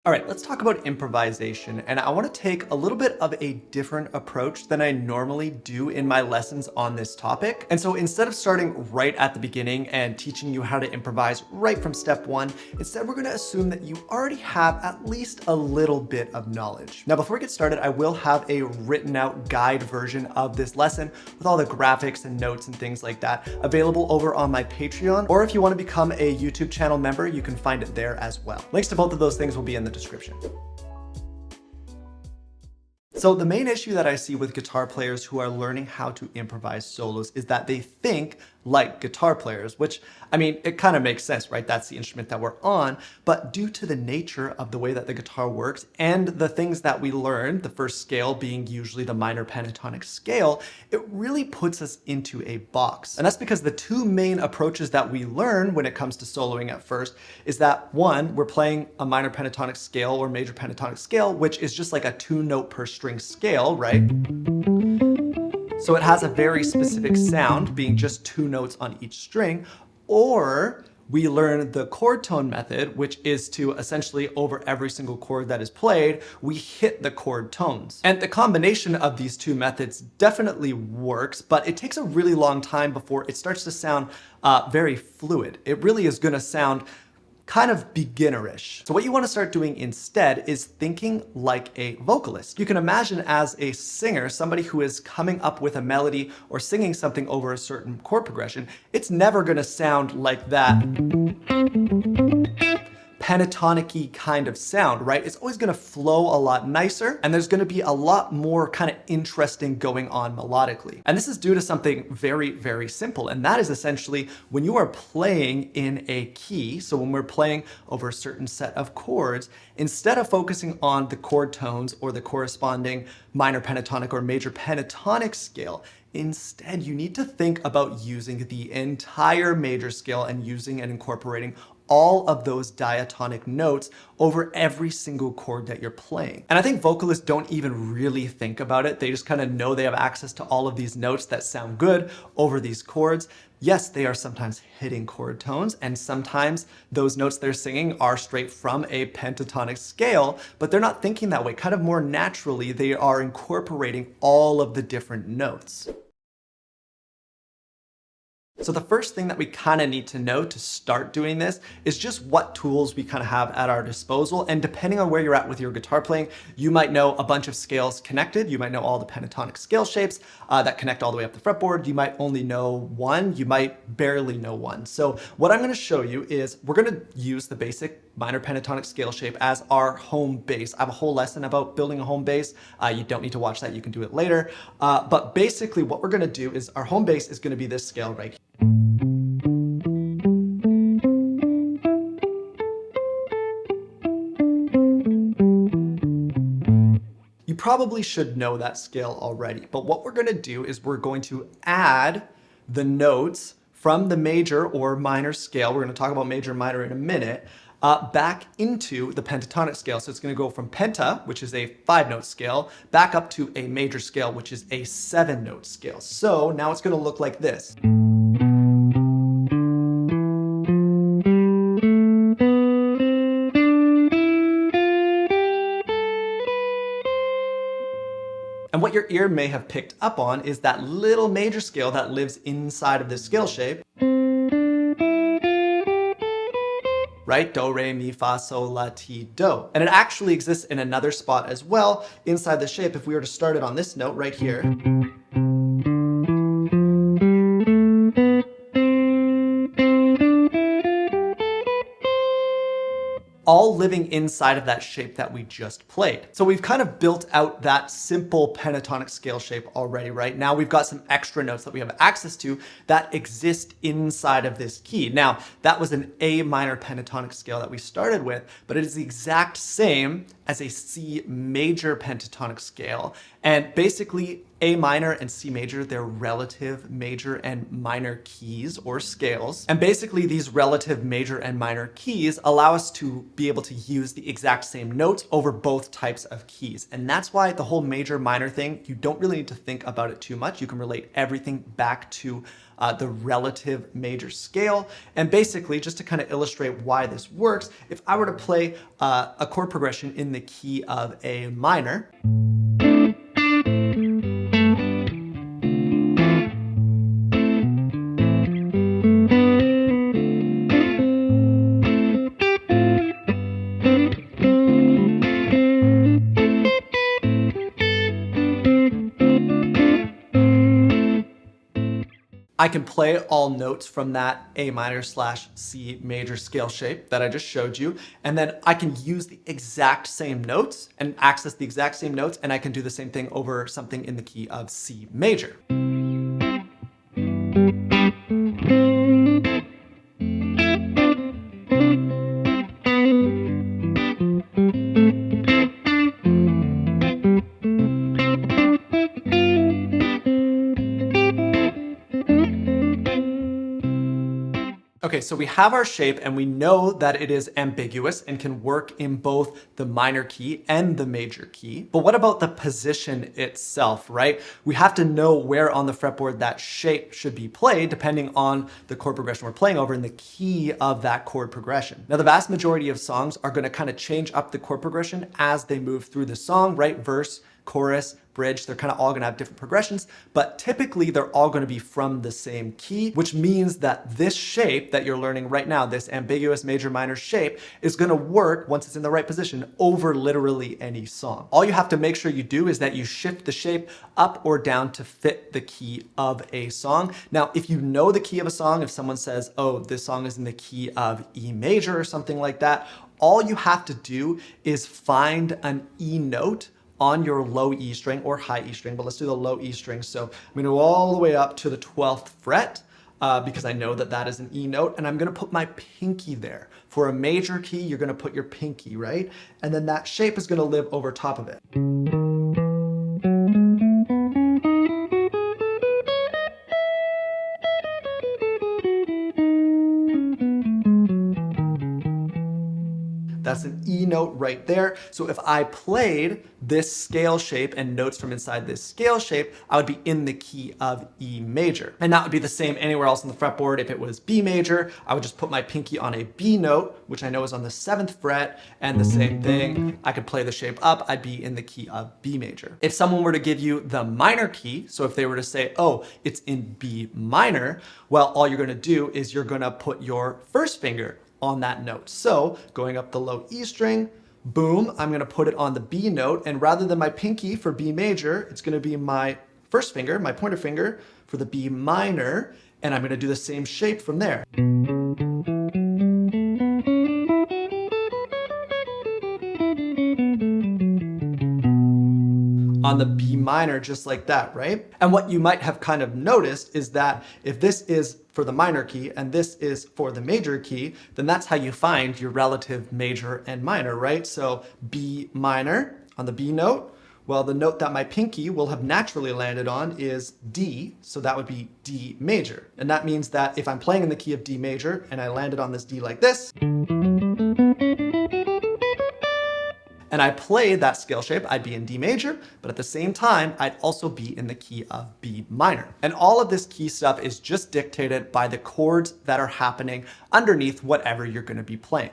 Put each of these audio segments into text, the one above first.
All right, let's talk about improvisation. And I want to take a little bit of a different approach than I normally do in my lessons on this topic. And so instead of starting right at the beginning and teaching you how to improvise right from step one, instead we're going to assume that you already have at least a little bit of knowledge. Now, before we get started, I will have a written out guide version of this lesson with all the graphics and notes and things like that available over on my Patreon. Or if you want to become a YouTube channel member, you can find it there as well. Links to both of those things will be in the description. So the main issue that I see with guitar players who are learning how to improvise solos is that they think like guitar players, which, I mean, it kind of makes sense, right? That's the instrument that we're on. But due to the nature of the way that the guitar works and the things that we learn, the first scale being usually the minor pentatonic scale, it really puts us into a box. And that's because the two main approaches that we learn when it comes to soloing at first is that one, we're playing a minor pentatonic scale or major pentatonic scale, which is just like a 2-note per string scale, right? So it has a very specific sound, being just 2 notes on each string. Or we learn the chord tone method, which is to essentially over every single chord that is played, we hit the chord tones. And the combination of these two methods definitely works, but it takes a really long time before it starts to sound very fluid. It really is going to sound kind of beginnerish. So what you want to start doing instead is thinking like a vocalist. You can imagine as a singer, somebody who is coming up with a melody or singing something over a certain chord progression, it's never going to sound like that pentatonic-y kind of sound, right? It's always going to flow a lot nicer, and there's going to be a lot more kind of interesting going on melodically. And this is due to something very, very simple, and that is essentially when you are playing in a key, so when we're playing over a certain set of chords, instead of focusing on the chord tones or the corresponding minor pentatonic or major pentatonic scale, instead you need to think about using the entire major scale and using and incorporating all of those diatonic notes over every single chord that you're playing. And I think vocalists don't even really think about it. They just kind of know they have access to all of these notes that sound good over these chords. Yes, they are sometimes hitting chord tones, and sometimes those notes they're singing are straight from a pentatonic scale, but they're not thinking that way. Kind of more naturally, they are incorporating all of the different notes. So the first thing that we kind of need to know to start doing this is just what tools we kind of have at our disposal. And depending on where you're at with your guitar playing, you might know a bunch of scales connected. You might know all the pentatonic scale shapes that connect all the way up the fretboard. You might only know one. You might barely know one. So what I'm going to show you is we're going to use the basic minor pentatonic scale shape as our home base. I have a whole lesson about building a home base. You don't need to watch that. You can do it later. But basically what we're going to do is our home base is going to be this scale right here. You probably should know that scale already, but what we're going to do is we're going to add the notes from the major or minor scale. We're going to talk about major and minor in a minute. Back into the pentatonic scale. So it's going to go from penta, which is a 5-note scale, back up to a major scale, which is a 7-note scale. So now it's going to look like this. And what your ear may have picked up on is that little major scale that lives inside of this scale shape. Right? Do, re, mi, fa, sol, la, ti, do. And it actually exists in another spot as well inside the shape. If we were to start it on this note right here. All living inside of that shape that we just played. So we've kind of built out that simple pentatonic scale shape already, right? Now we've got some extra notes that we have access to that exist inside of this key. Now, that was an A minor pentatonic scale that we started with, but it is the exact same as a C major pentatonic scale. And basically, A minor and C major, they're relative major and minor keys or scales. And basically these relative major and minor keys allow us to be able to use the exact same notes over both types of keys. And that's why the whole major minor thing, you don't really need to think about it too much. You can relate everything back to the relative major scale. And basically, just to kind of illustrate why this works, if I were to play a chord progression in the key of A minor, I can play all notes from that A minor / C major scale shape that I just showed you, and then I can use the exact same notes and access the exact same notes, and I can do the same thing over something in the key of C major. Okay, so we have our shape and we know that it is ambiguous and can work in both the minor key and the major key. But what about the position itself, right? We have to know where on the fretboard that shape should be played depending on the chord progression we're playing over and the key of that chord progression. Now, the vast majority of songs are going to kind of change up the chord progression as they move through the song, right? Verse, chorus, bridge, they're kind of all going to have different progressions, but typically they're all going to be from the same key, which means that this shape that you're learning right now, this ambiguous major minor shape, is going to work once it's in the right position over literally any song. All you have to make sure you do is that you shift the shape up or down to fit the key of a song. Now, if you know the key of a song, if someone says, oh, this song is in the key of E major or something like that, all you have to do is find an E note on your low E string or high E string, but let's do the low E string. So I'm gonna go all the way up to the 12th fret because I know that that is an E note, and I'm gonna put my pinky there. For a major key, you're gonna put your pinky, right? And then that shape is gonna live over top of it. That's an E note right there. So if I played this scale shape and notes from inside this scale shape, I would be in the key of E major. And that would be the same anywhere else on the fretboard. If it was B major, I would just put my pinky on a B note, which I know is on the 7th fret, and the same thing, I could play the shape up, I'd be in the key of B major. If someone were to give you the minor key, so if they were to say, oh, it's in B minor, well, all you're gonna do is you're gonna put your first finger on that note. So going up the low E string, boom, I'm gonna put it on the B note, and rather than my pinky for B major, it's gonna be my first finger, my pointer finger for the B minor, and I'm gonna do the same shape from there. On the B minor, just like that, right? And what you might have kind of noticed is that if this is for the minor key and this is for the major key, then that's how you find your relative major and minor, right? So B minor on the B note, well, the note that my pinky will have naturally landed on is D, so that would be D major. And that means that if I'm playing in the key of D major and I landed on this D like this, and I played that scale shape, I'd be in D major, but at the same time, I'd also be in the key of B minor. And all of this key stuff is just dictated by the chords that are happening underneath whatever you're gonna be playing.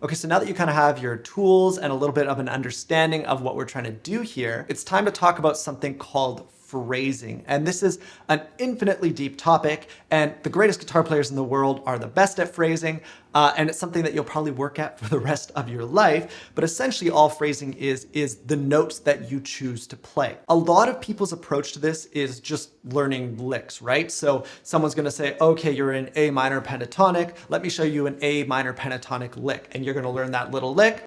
Okay, so now that you kind of have your tools and a little bit of an understanding of what we're trying to do here, it's time to talk about something called phrasing. And this is an infinitely deep topic, and the greatest guitar players in the world are the best at phrasing, and it's something that you'll probably work at for the rest of your life. But essentially all phrasing is the notes that you choose to play. A lot of people's approach to this is just learning licks, right? So someone's gonna say, okay, you're in A minor pentatonic, let me show you an A minor pentatonic lick. And you're gonna learn that little lick.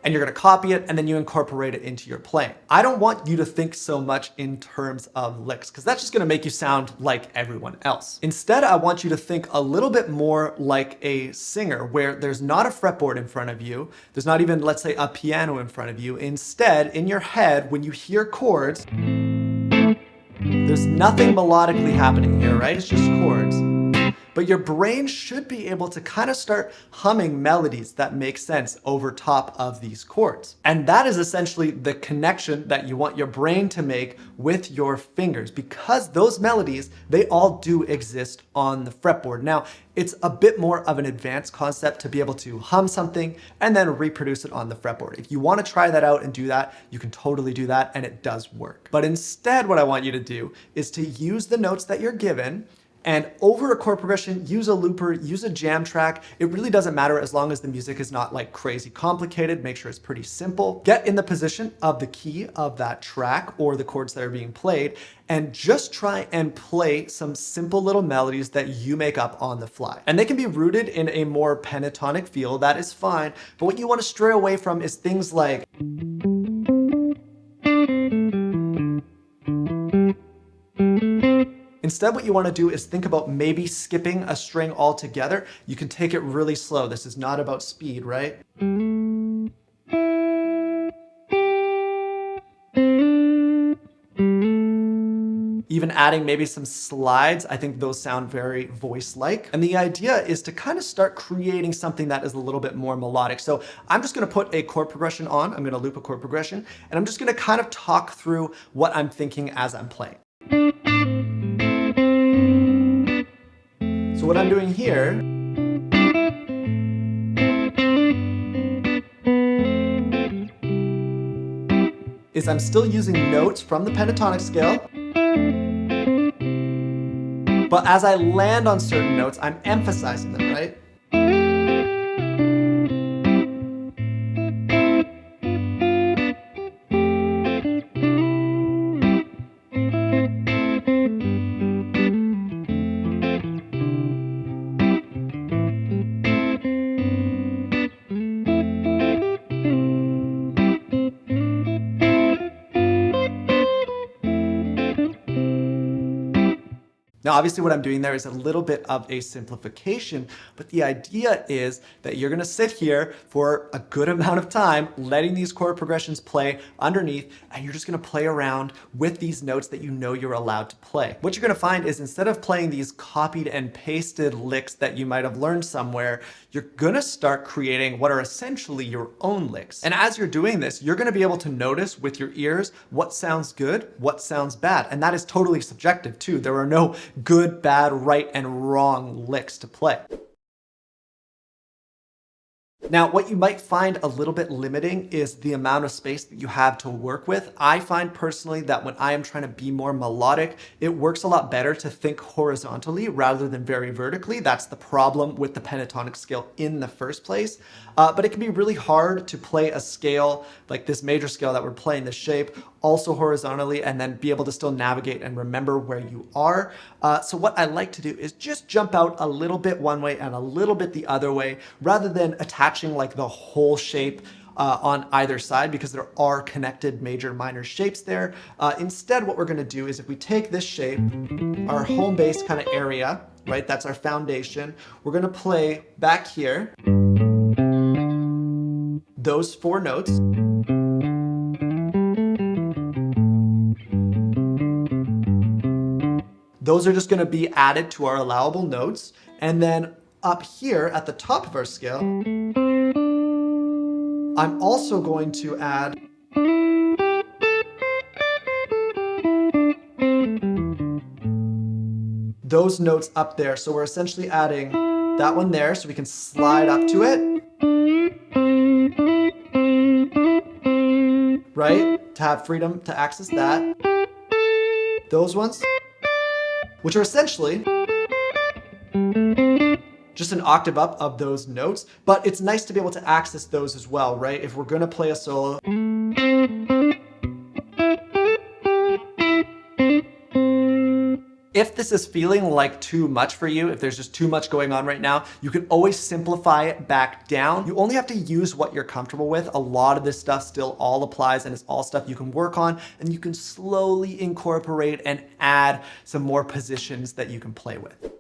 And and you're gonna copy it, and then you incorporate it into your playing. I don't want you to think so much in terms of licks, because that's just gonna make you sound like everyone else. Instead, I want you to think a little bit more like a singer, where there's not a fretboard in front of you, there's not even, let's say, a piano in front of you. Instead, in your head, when you hear chords, there's nothing melodically happening here, right? It's just chords. But your brain should be able to kind of start humming melodies that make sense over top of these chords. And that is essentially the connection that you want your brain to make with your fingers, because those melodies, they all do exist on the fretboard. Now, it's a bit more of an advanced concept to be able to hum something and then reproduce it on the fretboard. If you want to try that out and do that, you can totally do that, and it does work. But instead, what I want you to do is to use the notes that you're given, and over a chord progression, use a looper, use a jam track. It really doesn't matter as long as the music is not like crazy complicated. Make sure it's pretty simple. Get in the position of the key of that track or the chords that are being played, and just try and play some simple little melodies that you make up on the fly. And they can be rooted in a more pentatonic feel, that is fine. But what you want to stray away from is things like instead, what you want to do is think about maybe skipping a string altogether. You can take it really slow. This is not about speed, right? Even adding maybe some slides. I think those sound very voice-like. And the idea is to kind of start creating something that is a little bit more melodic. So I'm just going to put a chord progression on. I'm going to loop a chord progression, and I'm just going to kind of talk through what I'm thinking as I'm playing. So what I'm doing here is I'm still using notes from the pentatonic scale, but as I land on certain notes, I'm emphasizing them, right? Now, obviously what I'm doing there is a little bit of a simplification, but the idea is that you're gonna sit here for a good amount of time, letting these chord progressions play underneath, and you're just gonna play around with these notes that you know you're allowed to play. What you're gonna find is instead of playing these copied and pasted licks that you might have learned somewhere, you're gonna start creating what are essentially your own licks. And as you're doing this, you're gonna be able to notice with your ears what sounds good, what sounds bad. And that is totally subjective too. There are no good, bad, right, and wrong licks to play. Now, what you might find a little bit limiting is the amount of space that you have to work with. I find personally that when I am trying to be more melodic, it works a lot better to think horizontally rather than very vertically. That's the problem with the pentatonic scale in the first place. But it can be really hard to play a scale like this major scale that we're playing, this shape, also horizontally, and then be able to still navigate and remember where you are. So what I like to do is just jump out a little bit one way and a little bit the other way, rather than attaching like the whole shape on either side, because there are connected major and minor shapes there. Instead, what we're gonna do is if we take this shape, our home base kind of area, right? That's our foundation. We're gonna play back here those four notes. Those are just gonna be added to our allowable notes. And then up here at the top of our scale, I'm also going to add those notes up there. So we're essentially adding that one there so we can slide up to it, right? To have freedom to access that. Those ones, which are essentially just an octave up of those notes, but it's nice to be able to access those as well, right? If we're gonna play a solo, if this is feeling like too much for you, if there's just too much going on right now, you can always simplify it back down. You only have to use what you're comfortable with. A lot of this stuff still all applies, and it's all stuff you can work on, and you can slowly incorporate and add some more positions that you can play with.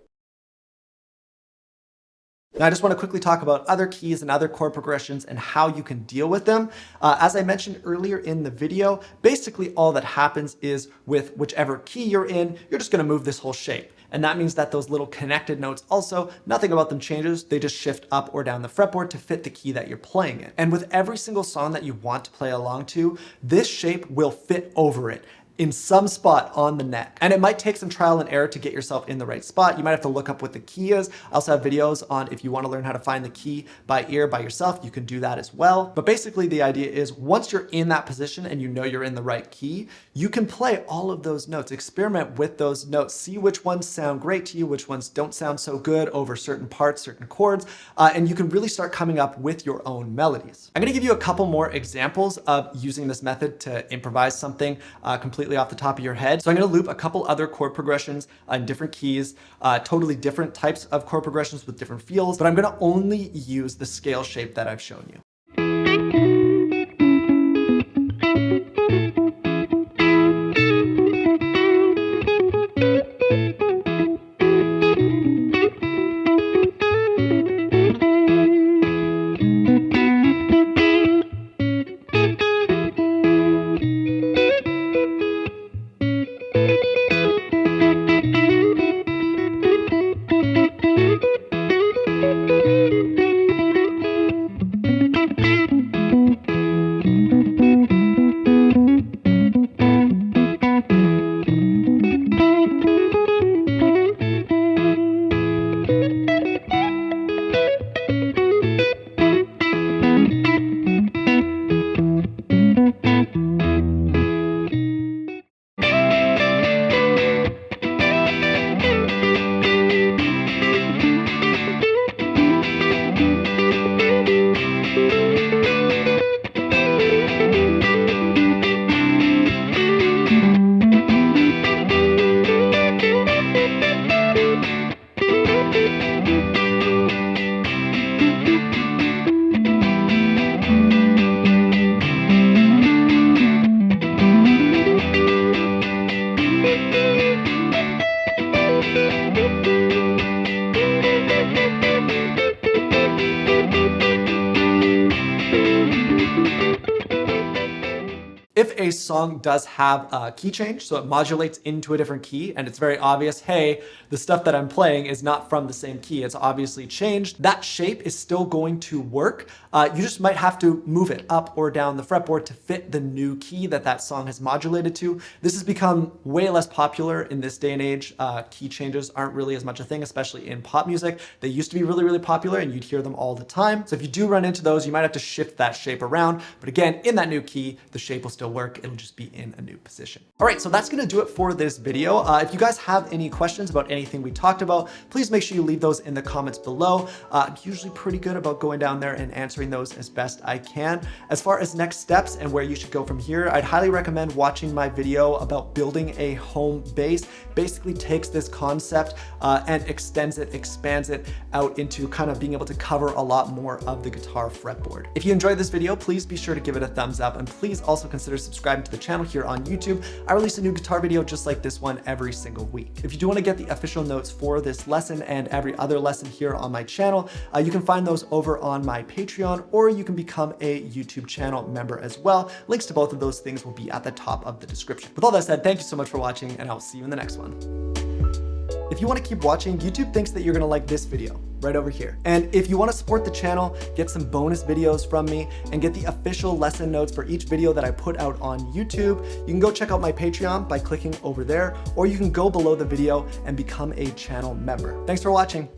Now, I just want to quickly talk about other keys and other chord progressions and how you can deal with them. As I mentioned earlier in the video, basically all that happens is with whichever key you're in, you're just going to move this whole shape. And that means that those little connected notes also, nothing about them changes. They just shift up or down the fretboard to fit the key that you're playing in. And with every single song that you want to play along to, this shape will fit over it in some spot on the neck. And it might take some trial and error to get yourself in the right spot. You might have to look up what the key is. I also have videos on if you want to learn how to find the key by ear by yourself, you can do that as well. But basically the idea is once you're in that position and you know you're in the right key, you can play all of those notes, experiment with those notes, see which ones sound great to you, which ones don't sound so good over certain parts, certain chords, and you can really start coming up with your own melodies. I'm gonna give you a couple more examples of using this method to improvise something completely off the top of your head. So I'm going to loop a couple other chord progressions in different keys, totally different types of chord progressions with different feels, but I'm going to only use the scale shape that I've shown you. If a song does have a key change, so it modulates into a different key, and it's very obvious, hey, the stuff that I'm playing is not from the same key, it's obviously changed, that shape is still going to work. You just might have to move it up or down the fretboard to fit the new key that that song has modulated to. This has become way less popular in this day and age. Key changes aren't really as much a thing, especially in pop music. They used to be really, really popular and you'd hear them all the time. So if you do run into those, you might have to shift that shape around. But again, in that new key, the shape will still work. It'll just be in a new position. All right, so that's gonna do it for this video. If you guys have any questions about anything we talked about, please make sure you leave those in the comments below. I'm usually pretty good about going down there and answering those as best I can. As far as next steps and where you should go from here, I'd highly recommend watching my video about building a home bass. Basically takes this concept and extends it, expands it out into kind of being able to cover a lot more of the guitar fretboard. If you enjoyed this video, please be sure to give it a thumbs up, and please also consider subscribing to the channel here on YouTube. I release a new guitar video just like this one every single week. If you do want to get the official notes for this lesson and every other lesson here on my channel, you can find those over on my Patreon, or you can become a YouTube channel member as well. Links to both of those things will be at the top of the description. With all that said, thank you so much for watching, and I'll see you in the next one. If you want to keep watching, YouTube thinks that you're going to like this video right over here. And if you want to support the channel, get some bonus videos from me, and get the official lesson notes for each video that I put out on YouTube, you can go check out my Patreon by clicking over there, or you can go below the video and become a channel member. Thanks for watching.